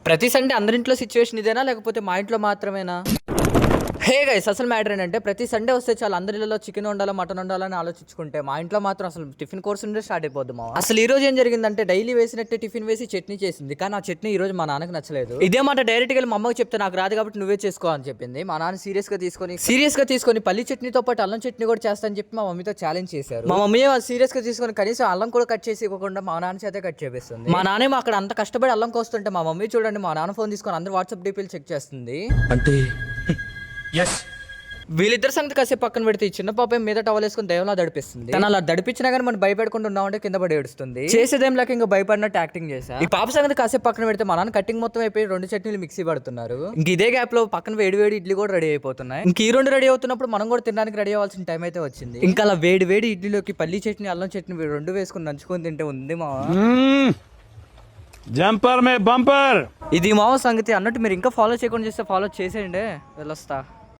ప్రతి Sunday అందరింట్లో situation ఇదేనా లేకపోతే మా ఇంట్లో మాత్రమేనా? హే గైస్, అసలు మ్యాటర్ ఏంటంటే ప్రతి సండే వస్తే చాలా అందరిలో చికెన్ ఉండాలా మటన్ ఉండాలని ఆలోచించుకుంటే మా ఇంట్లో మాత్రం అసలు టిఫిన్ కోర్స్ ఉండే స్టార్ట్ అయిపోద్ది. మా అసలు ఈ రోజు ఏం జరిగిందంటే డైలీ వేసినట్టే టిఫిన్ వేసి చట్నీ చేసింది, కానీ ఆ చట్నీ ఈ రోజు మా నాన్నకి నచ్చలేదు. ఇదే మాట డైరెక్ట్ గా మా అమ్మకి చెప్తే నాకు రాదు కాబట్టి నువ్వే చేసుకో అని చెప్పింది. మా నాన్న సీరియస్ గా తీసుకొని పల్లి చట్నీతో పాటు అల్లం చట్నీ కూడా చేస్తా అని చెప్పి మా మమ్మీతో ఛాలెంజ్ చేశారు. మా మమ్మీ సీరియస్ గా తీసుకొని కనీసం అల్లం కూడా కట్ చేసి ఇవ్వకుండా మా నాన్న చేతే కట్ చేపిస్తుంది. మా నాన్న అక్కడ అంత కష్టపడి అల్లం కోస్తుంటే మా మమ్మీ చూడండి మా నాన్న ఫోన్ తీసుకొని అందరు వాట్సాప్ డీపీలు చెక్ చేస్తుంది. అంటే వీళ్ళిద్దరు సంగతి కాసేపు పక్కన పెడితే ఈ చిన్న పాప మీద టవల్ వేసుకుని దైవంలా దడిపిస్తుంది. తను అలా దడిపించినా కానీ మనం భయపెడకుండా ఉన్నామంటే కింద పడి ఏడుస్తుంది. చేసేదేం లేక ఇంకా భయపడినట్టు యాక్టింగ్ చేశా. ఈ పాప సంగతి కాసేపు పక్కన పెడితే మా నాన్న కటింగ్ మొత్తం అయిపోయి 2 చట్నీలు మిక్సీ పడుతున్నారు. ఇంక ఇదే గ్యాప్ లో పక్కన వేడి ఇడ్లీ కూడా రెడీ అయిపోతున్నాయి. ఇంక ఈ 2 రెడీ అవుతున్నప్పుడు మనం కూడా తినడానికి రెడీ అవ్వాల్సిన టైం అయితే వచ్చింది. ఇంకా అలా వేడి ఇడ్లీలోకి పల్లి చట్నీ అల్లం చట్నీ 2 వేసుకుని నంచుకొని తింటే ఉంది మా జంపర్ మే బంపర్. ఇది మావ సంగతి అన్నట్టు మీరు ఇంకా ఫాలో చేయకుండా చేస్తే ఫాలో చేసేయండి. వెళ్ళొస్తా.